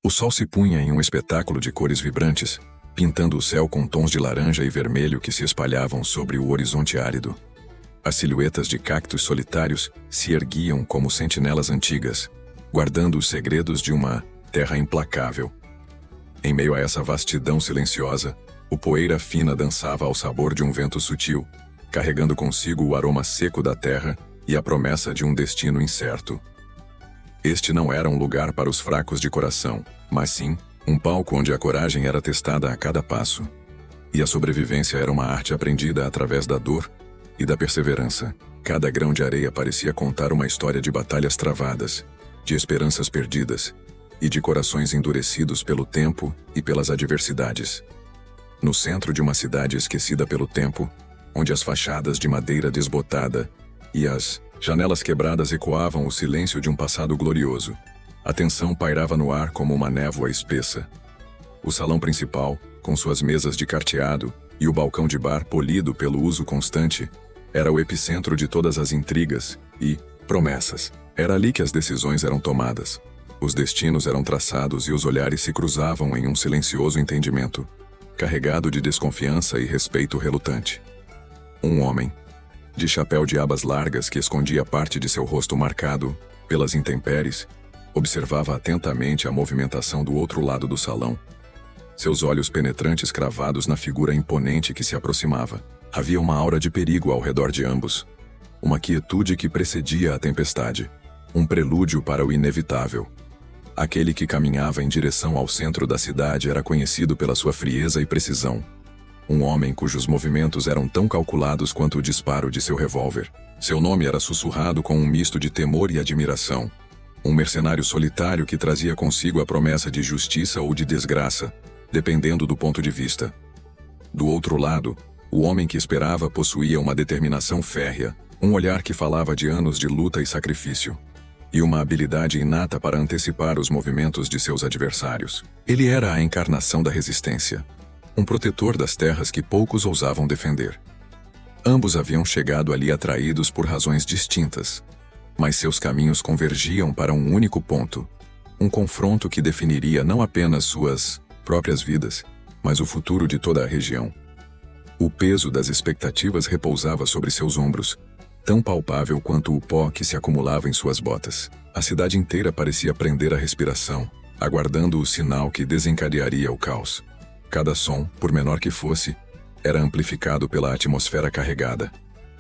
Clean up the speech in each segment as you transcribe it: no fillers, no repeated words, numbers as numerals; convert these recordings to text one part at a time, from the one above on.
O sol se punha em um espetáculo de cores vibrantes, pintando o céu com tons de laranja e vermelho que se espalhavam sobre o horizonte árido. As silhuetas de cactos solitários se erguiam como sentinelas antigas, guardando os segredos de uma terra implacável. Em meio a essa vastidão silenciosa, o poeira fina dançava ao sabor de um vento sutil, carregando consigo o aroma seco da terra e a promessa de um destino incerto. Este não era um lugar para os fracos de coração, mas sim um palco onde a coragem era testada a cada passo. E a sobrevivência era uma arte aprendida através da dor e da perseverança. Cada grão de areia parecia contar uma história de batalhas travadas, de esperanças perdidas e de corações endurecidos pelo tempo e pelas adversidades. No centro de uma cidade esquecida pelo tempo, onde as fachadas de madeira desbotada e as janelas quebradas ecoavam o silêncio de um passado glorioso, a tensão pairava no ar como uma névoa espessa. O salão principal, com suas mesas de carteado e o balcão de bar polido pelo uso constante, era o epicentro de todas as intrigas e promessas. Era ali que as decisões eram tomadas. Os destinos eram traçados e os olhares se cruzavam em um silencioso entendimento, carregado de desconfiança e respeito relutante. Um homem, de chapéu de abas largas que escondia parte de seu rosto marcado pelas intempéries, observava atentamente a movimentação do outro lado do salão. Seus olhos penetrantes cravados na figura imponente que se aproximava. Havia uma aura de perigo ao redor de ambos. Uma quietude que precedia a tempestade. Um prelúdio para o inevitável. Aquele que caminhava em direção ao centro da cidade era conhecido pela sua frieza e precisão. Um homem cujos movimentos eram tão calculados quanto o disparo de seu revólver. Seu nome era sussurrado com um misto de temor e admiração. Um mercenário solitário que trazia consigo a promessa de justiça ou de desgraça, dependendo do ponto de vista. Do outro lado, o homem que esperava possuía uma determinação férrea, um olhar que falava de anos de luta e sacrifício, e uma habilidade inata para antecipar os movimentos de seus adversários. Ele era a encarnação da resistência, um protetor das terras que poucos ousavam defender. Ambos haviam chegado ali atraídos por razões distintas, mas seus caminhos convergiam para um único ponto, um confronto que definiria não apenas suas próprias vidas, mas o futuro de toda a região. O peso das expectativas repousava sobre seus ombros, tão palpável quanto o pó que se acumulava em suas botas. A cidade inteira parecia prender a respiração, aguardando o sinal que desencadearia o caos. Cada som, por menor que fosse, era amplificado pela atmosfera carregada.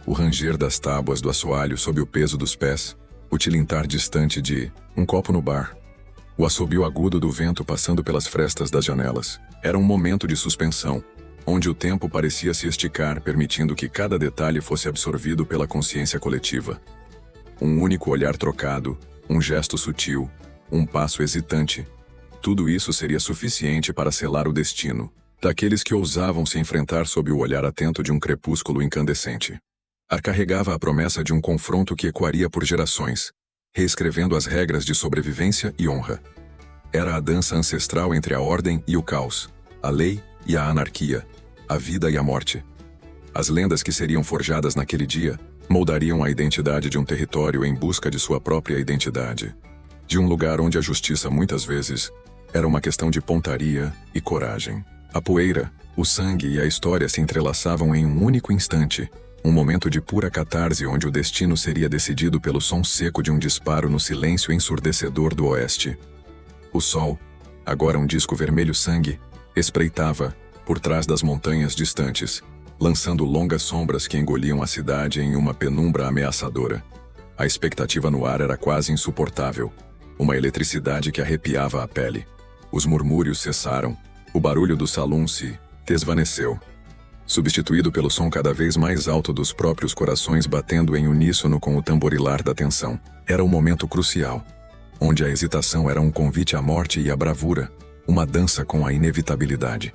O ranger das tábuas do assoalho sob o peso dos pés, o tilintar distante de um copo no bar, o assobio agudo do vento passando pelas frestas das janelas. Era um momento de suspensão, onde o tempo parecia se esticar, permitindo que cada detalhe fosse absorvido pela consciência coletiva. Um único olhar trocado, um gesto sutil, um passo hesitante. Tudo isso seria suficiente para selar o destino daqueles que ousavam se enfrentar sob o olhar atento de um crepúsculo incandescente. Ar carregava a promessa de um confronto que ecoaria por gerações, reescrevendo as regras de sobrevivência e honra. Era a dança ancestral entre a ordem e o caos, a lei e a anarquia, a vida e a morte. As lendas que seriam forjadas naquele dia moldariam a identidade de um território em busca de sua própria identidade. De um lugar onde a justiça muitas vezes era uma questão de pontaria e coragem. A poeira, o sangue e a história se entrelaçavam em um único instante, um momento de pura catarse onde o destino seria decidido pelo som seco de um disparo no silêncio ensurdecedor do oeste. O sol, agora um disco vermelho sangue, espreitava por trás das montanhas distantes, lançando longas sombras que engoliam a cidade em uma penumbra ameaçadora. A expectativa no ar era quase insuportável, uma eletricidade que arrepiava a pele. Os murmúrios cessaram, o barulho do salão se desvaneceu, substituído pelo som cada vez mais alto dos próprios corações batendo em uníssono com o tamborilar da tensão. Era um momento crucial, onde a hesitação era um convite à morte e à bravura, uma dança com a inevitabilidade.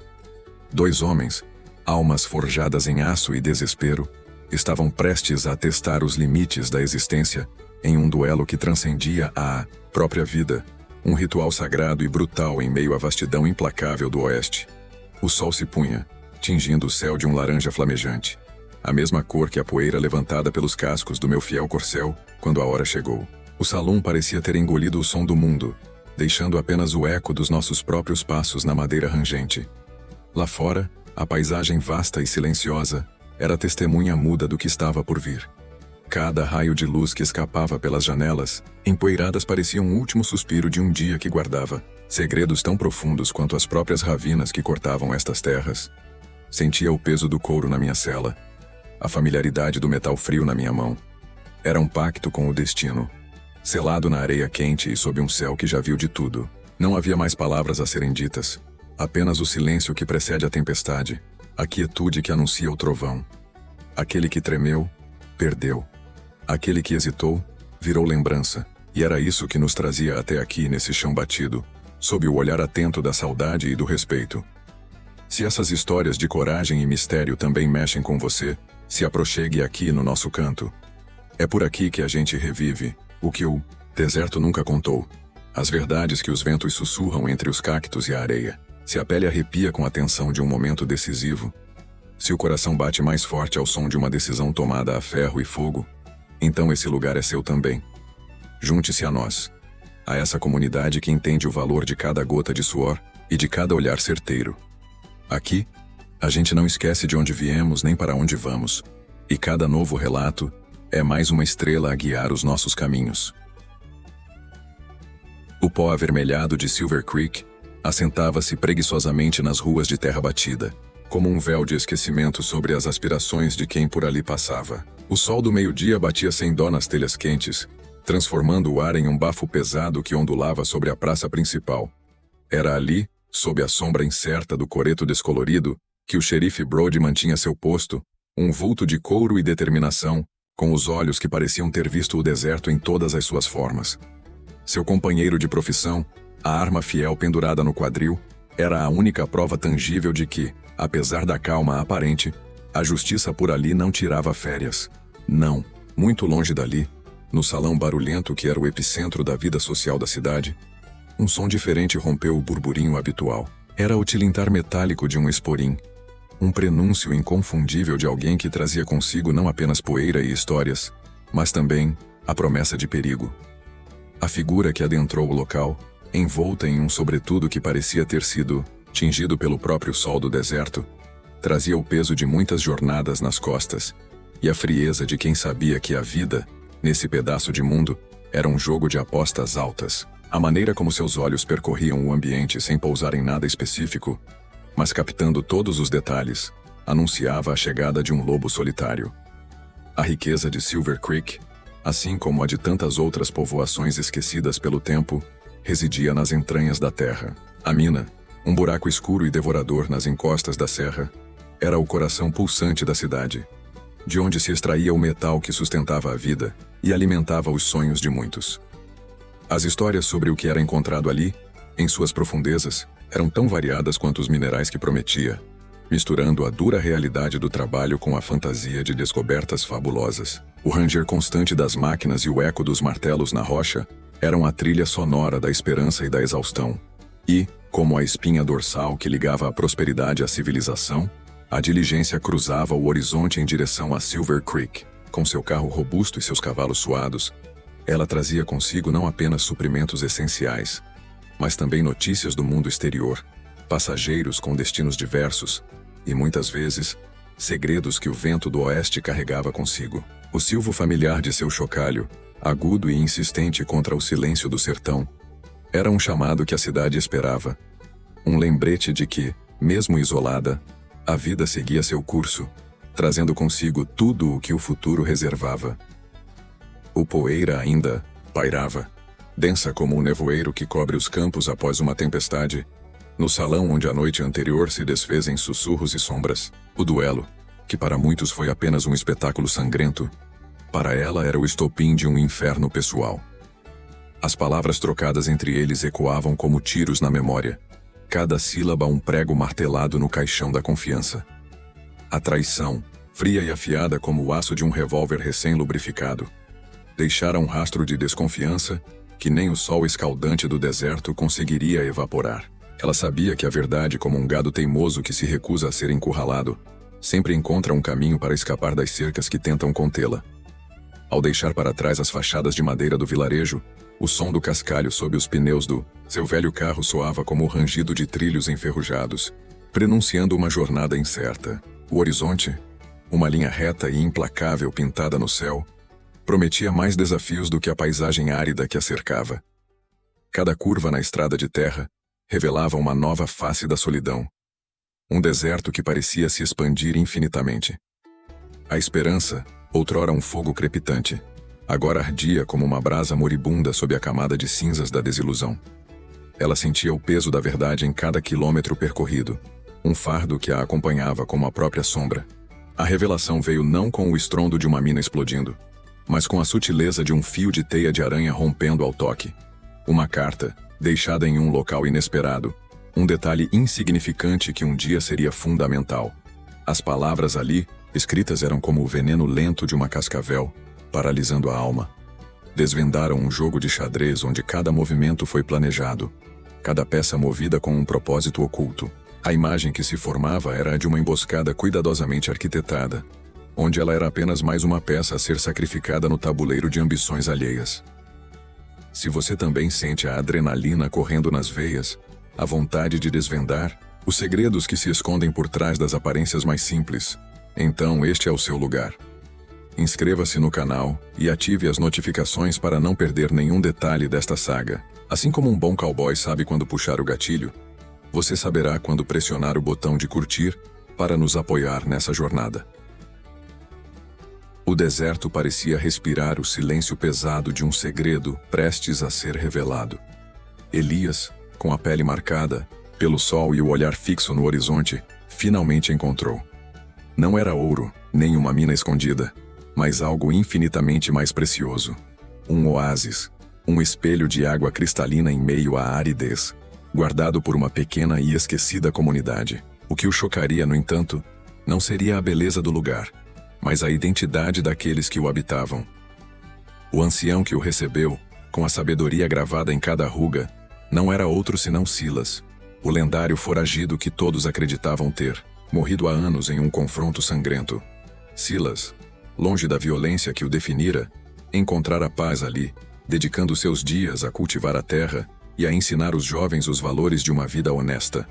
Dois homens, almas forjadas em aço e desespero, estavam prestes a testar os limites da existência em um duelo que transcendia a própria vida, um ritual sagrado e brutal em meio à vastidão implacável do oeste. O sol se punha, tingindo o céu de um laranja flamejante, a mesma cor que a poeira levantada pelos cascos do meu fiel corcel quando a hora chegou. O salão parecia ter engolido o som do mundo, deixando apenas o eco dos nossos próprios passos na madeira rangente. Lá fora, a paisagem vasta e silenciosa era testemunha muda do que estava por vir. Cada raio de luz que escapava pelas janelas, empoeiradas, parecia um último suspiro de um dia que guardava segredos tão profundos quanto as próprias ravinas que cortavam estas terras. Sentia o peso do couro na minha cela, a familiaridade do metal frio na minha mão. Era um pacto com o destino, selado na areia quente e sob um céu que já viu de tudo. Não havia mais palavras a serem ditas, apenas o silêncio que precede a tempestade, a quietude que anuncia o trovão. Aquele que tremeu, perdeu. Aquele que hesitou, virou lembrança, e era isso que nos trazia até aqui nesse chão batido, sob o olhar atento da saudade e do respeito. Se essas histórias de coragem e mistério também mexem com você, se aproxime aqui no nosso canto. É por aqui que a gente revive o que o deserto nunca contou, as verdades que os ventos sussurram entre os cactos e a areia. Se a pele arrepia com a tensão de um momento decisivo, se o coração bate mais forte ao som de uma decisão tomada a ferro e fogo, então esse lugar é seu também. Junte-se a nós, a essa comunidade que entende o valor de cada gota de suor e de cada olhar certeiro. Aqui, a gente não esquece de onde viemos nem para onde vamos, e cada novo relato é mais uma estrela a guiar os nossos caminhos. O pó avermelhado de Silver Creek assentava-se preguiçosamente nas ruas de terra batida, como um véu de esquecimento sobre as aspirações de quem por ali passava. O sol do meio-dia batia sem dó nas telhas quentes, transformando o ar em um bafo pesado que ondulava sobre a praça principal. Era ali, sob a sombra incerta do coreto descolorido, que o xerife Brody mantinha seu posto, um vulto de couro e determinação, com os olhos que pareciam ter visto o deserto em todas as suas formas. Seu companheiro de profissão, a arma fiel pendurada no quadril, era a única prova tangível de que, apesar da calma aparente, a justiça por ali não tirava férias. Não, muito longe dali, no salão barulhento que era o epicentro da vida social da cidade, um som diferente rompeu o burburinho habitual. Era o tilintar metálico de um esporim, um prenúncio inconfundível de alguém que trazia consigo não apenas poeira e histórias, mas também a promessa de perigo. A figura que adentrou o local, envolta em um sobretudo que parecia ter sido tingido pelo próprio sol do deserto, trazia o peso de muitas jornadas nas costas e a frieza de quem sabia que a vida, nesse pedaço de mundo, era um jogo de apostas altas. A maneira como seus olhos percorriam o ambiente sem pousar em nada específico, mas captando todos os detalhes, anunciava a chegada de um lobo solitário. A riqueza de Silver Creek, assim como a de tantas outras povoações esquecidas pelo tempo, residia nas entranhas da terra. A mina, um buraco escuro e devorador nas encostas da serra, era o coração pulsante da cidade, de onde se extraía o metal que sustentava a vida e alimentava os sonhos de muitos. As histórias sobre o que era encontrado ali, em suas profundezas, eram tão variadas quanto os minerais que prometia, misturando a dura realidade do trabalho com a fantasia de descobertas fabulosas. O ranger constante das máquinas e o eco dos martelos na rocha eram a trilha sonora da esperança e da exaustão. E, como a espinha dorsal que ligava a prosperidade à civilização, a diligência cruzava o horizonte em direção a Silver Creek. Com seu carro robusto e seus cavalos suados, ela trazia consigo não apenas suprimentos essenciais, mas também notícias do mundo exterior, passageiros com destinos diversos e, muitas vezes, segredos que o vento do oeste carregava consigo. O silvo familiar de seu chocalho, agudo e insistente contra o silêncio do sertão, era um chamado que a cidade esperava, um lembrete de que, mesmo isolada, a vida seguia seu curso, trazendo consigo tudo o que o futuro reservava. O poeira ainda pairava, densa como um nevoeiro que cobre os campos após uma tempestade, no salão onde a noite anterior se desfez em sussurros e sombras. O duelo, que para muitos foi apenas um espetáculo sangrento, para ela era o estopim de um inferno pessoal. As palavras trocadas entre eles ecoavam como tiros na memória, cada sílaba um prego martelado no caixão da confiança. A traição, fria e afiada como o aço de um revólver recém-lubrificado, deixara um rastro de desconfiança que nem o sol escaldante do deserto conseguiria evaporar. Ela sabia que a verdade, como um gado teimoso que se recusa a ser encurralado, sempre encontra um caminho para escapar das cercas que tentam contê-la. Ao deixar para trás as fachadas de madeira do vilarejo, O som do cascalho sob os pneus do seu velho carro soava como o rangido de trilhos enferrujados, prenunciando uma jornada incerta. O horizonte, uma linha reta e implacável pintada no céu, prometia mais desafios do que a paisagem árida que a cercava. Cada curva na estrada de terra revelava uma nova face da solidão. Um deserto que parecia se expandir infinitamente. A esperança, outrora um fogo crepitante, agora ardia como uma brasa moribunda sob a camada de cinzas da desilusão. Ela sentia o peso da verdade em cada quilômetro percorrido, um fardo que a acompanhava como a própria sombra. A revelação veio não com o estrondo de uma mina explodindo, mas com a sutileza de um fio de teia de aranha rompendo ao toque. Uma carta, deixada em um local inesperado, um detalhe insignificante que um dia seria fundamental. As palavras ali, escritas, eram como o veneno lento de uma cascavel, paralisando a alma. Desvendaram um jogo de xadrez onde cada movimento foi planejado, cada peça movida com um propósito oculto. A imagem que se formava era a de uma emboscada cuidadosamente arquitetada, onde ela era apenas mais uma peça a ser sacrificada no tabuleiro de ambições alheias. Se você também sente a adrenalina correndo nas veias, a vontade de desvendar os segredos que se escondem por trás das aparências mais simples, então este é o seu lugar. Inscreva-se no canal e ative as notificações para não perder nenhum detalhe desta saga. Assim como um bom cowboy sabe quando puxar o gatilho, você saberá quando pressionar o botão de curtir para nos apoiar nessa jornada. O deserto parecia respirar o silêncio pesado de um segredo prestes a ser revelado. Elias, com a pele marcada pelo sol e o olhar fixo no horizonte, finalmente encontrou. Não era ouro, nem uma mina escondida, mas algo infinitamente mais precioso. Um oásis, um espelho de água cristalina em meio à aridez, guardado por uma pequena e esquecida comunidade. O que o chocaria, no entanto, não seria a beleza do lugar, mas a identidade daqueles que o habitavam. O ancião que o recebeu, com a sabedoria gravada em cada ruga, não era outro senão Silas, o lendário foragido que todos acreditavam ter morrido há anos em um confronto sangrento. Silas, longe da violência que o definira, encontrara paz ali, dedicando seus dias a cultivar a terra e a ensinar os jovens os valores de uma vida honesta.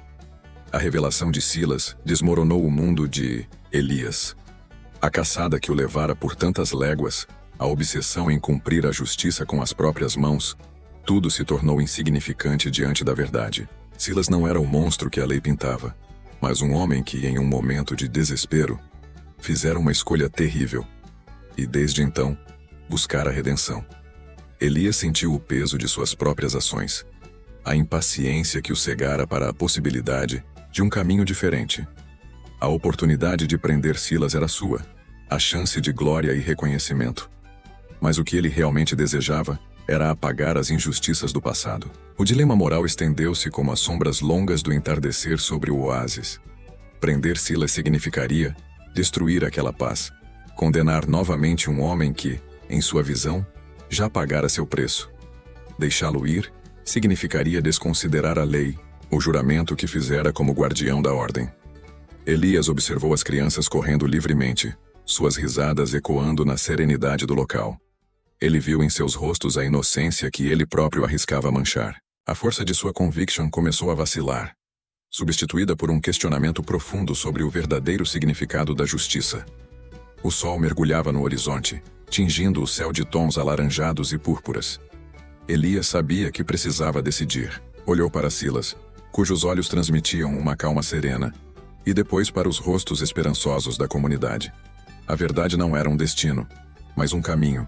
A revelação de Silas desmoronou o mundo de Elias. A caçada que o levara por tantas léguas, a obsessão em cumprir a justiça com as próprias mãos, tudo se tornou insignificante diante da verdade. Silas não era o monstro que a lei pintava, mas um homem que, em um momento de desespero, fizera uma escolha terrível. E desde então, buscara a redenção. Elias sentiu o peso de suas próprias ações, a impaciência que o cegara para a possibilidade de um caminho diferente. A oportunidade de prender Silas era sua, a chance de glória e reconhecimento. Mas o que ele realmente desejava era apagar as injustiças do passado. O dilema moral estendeu-se como as sombras longas do entardecer sobre o oásis. Prender Silas significaria destruir aquela paz, condenar novamente um homem que, em sua visão, já pagara seu preço. Deixá-lo ir significaria desconsiderar a lei, o juramento que fizera como guardião da ordem. Elias observou as crianças correndo livremente, suas risadas ecoando na serenidade do local. Ele viu em seus rostos a inocência que ele próprio arriscava manchar. A força de sua conviction começou a vacilar, substituída por um questionamento profundo sobre o verdadeiro significado da justiça. O sol mergulhava no horizonte, tingindo o céu de tons alaranjados e púrpuras. Elias sabia que precisava decidir. Olhou para Silas, cujos olhos transmitiam uma calma serena, e depois para os rostos esperançosos da comunidade. A verdade não era um destino, mas um caminho,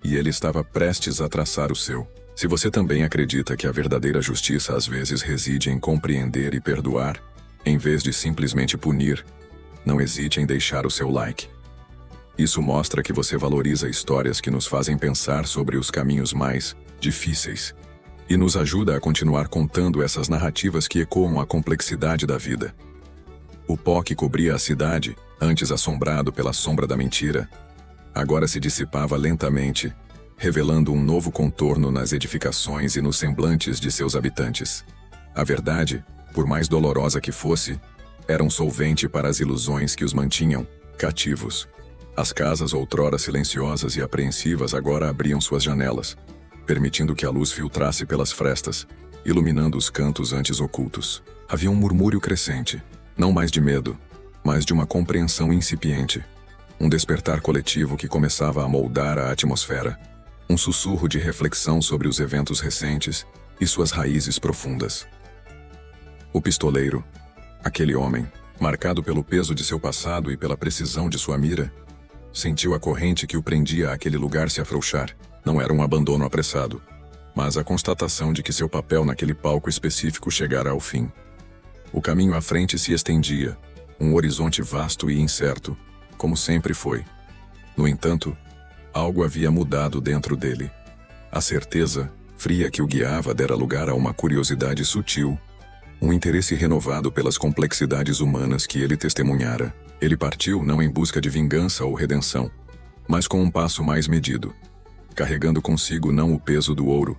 e ele estava prestes a traçar o seu. Se você também acredita que a verdadeira justiça às vezes reside em compreender e perdoar, em vez de simplesmente punir, não hesite em deixar o seu like. Isso mostra que você valoriza histórias que nos fazem pensar sobre os caminhos mais difíceis, e nos ajuda a continuar contando essas narrativas que ecoam a complexidade da vida. O pó que cobria a cidade, antes assombrado pela sombra da mentira, agora se dissipava lentamente, revelando um novo contorno nas edificações e nos semblantes de seus habitantes. A verdade, por mais dolorosa que fosse, era um solvente para as ilusões que os mantinham cativos. As casas outrora silenciosas e apreensivas agora abriam suas janelas, permitindo que a luz filtrasse pelas frestas, iluminando os cantos antes ocultos. Havia um murmúrio crescente, não mais de medo, mas de uma compreensão incipiente. Um despertar coletivo que começava a moldar a atmosfera. Um sussurro de reflexão sobre os eventos recentes e suas raízes profundas. O pistoleiro, aquele homem, marcado pelo peso de seu passado e pela precisão de sua mira, sentiu a corrente que o prendia àquele lugar se afrouxar. Não era um abandono apressado, mas a constatação de que seu papel naquele palco específico chegara ao fim. O caminho à frente se estendia, um horizonte vasto e incerto, como sempre foi. No entanto, algo havia mudado dentro dele. A certeza, fria que o guiava, dera lugar a uma curiosidade sutil, um interesse renovado pelas complexidades humanas que ele testemunhara. Ele partiu não em busca de vingança ou redenção, mas com um passo mais medido, carregando consigo não o peso do ouro,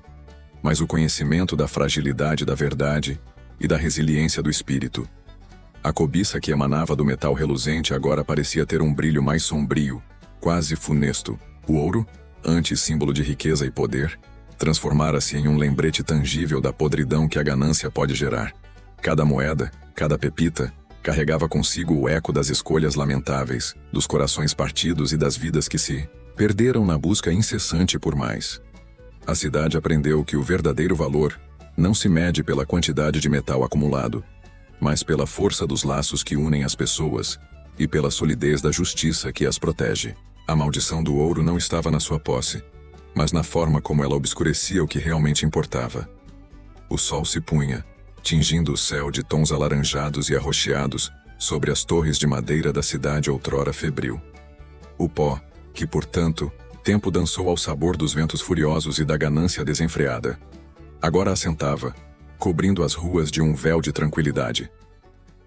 mas o conhecimento da fragilidade da verdade e da resiliência do espírito. A cobiça que emanava do metal reluzente agora parecia ter um brilho mais sombrio, quase funesto. O ouro, antes símbolo de riqueza e poder, transformara-se em um lembrete tangível da podridão que a ganância pode gerar. Cada moeda, cada pepita, carregava consigo o eco das escolhas lamentáveis, dos corações partidos e das vidas que se perderam na busca incessante por mais. A cidade aprendeu que o verdadeiro valor não se mede pela quantidade de metal acumulado, mas pela força dos laços que unem as pessoas e pela solidez da justiça que as protege. A maldição do ouro não estava na sua posse, mas na forma como ela obscurecia o que realmente importava. O sol se punha, tingindo o céu de tons alaranjados e arroxeados sobre as torres de madeira da cidade outrora febril. O pó, que por tanto tempo dançou ao sabor dos ventos furiosos e da ganância desenfreada, agora assentava, cobrindo as ruas de um véu de tranquilidade.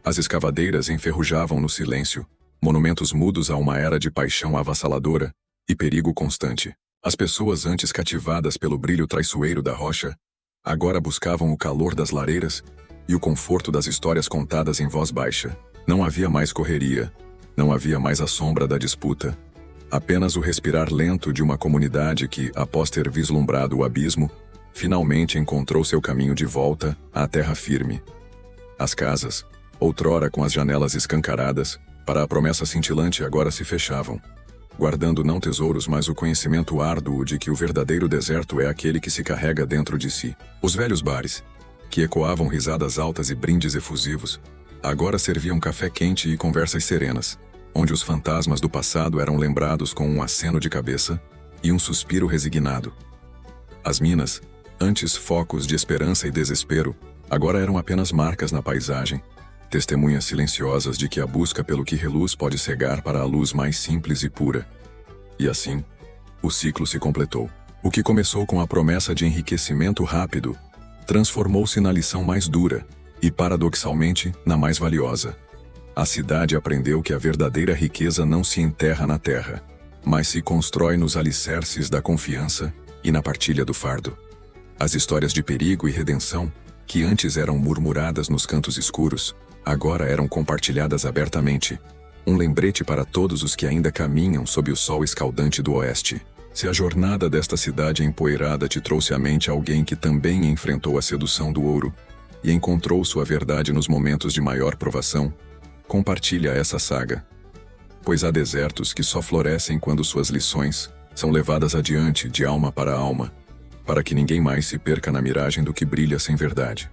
As escavadeiras enferrujavam no silêncio, monumentos mudos a uma era de paixão avassaladora e perigo constante. As pessoas antes cativadas pelo brilho traiçoeiro da rocha, agora buscavam o calor das lareiras e o conforto das histórias contadas em voz baixa. Não havia mais correria, não havia mais a sombra da disputa, apenas o respirar lento de uma comunidade que, após ter vislumbrado o abismo, finalmente encontrou seu caminho de volta à terra firme. As casas, outrora com as janelas escancaradas, para a promessa cintilante agora se fechavam, guardando não tesouros, mas o conhecimento árduo de que o verdadeiro deserto é aquele que se carrega dentro de si. Os velhos bares, que ecoavam risadas altas e brindes efusivos, agora serviam café quente e conversas serenas, onde os fantasmas do passado eram lembrados com um aceno de cabeça e um suspiro resignado. As minas, antes focos de esperança e desespero, agora eram apenas marcas na paisagem, testemunhas silenciosas de que a busca pelo que reluz pode cegar para a luz mais simples e pura. E assim, o ciclo se completou. O que começou com a promessa de enriquecimento rápido, transformou-se na lição mais dura e, paradoxalmente, na mais valiosa. A cidade aprendeu que a verdadeira riqueza não se enterra na terra, mas se constrói nos alicerces da confiança e na partilha do fardo. As histórias de perigo e redenção, que antes eram murmuradas nos cantos escuros, agora eram compartilhadas abertamente, um lembrete para todos os que ainda caminham sob o sol escaldante do oeste. Se a jornada desta cidade empoeirada te trouxe à mente alguém que também enfrentou a sedução do ouro e encontrou sua verdade nos momentos de maior provação, compartilha essa saga, pois há desertos que só florescem quando suas lições são levadas adiante de alma para alma, para que ninguém mais se perca na miragem do que brilha sem verdade.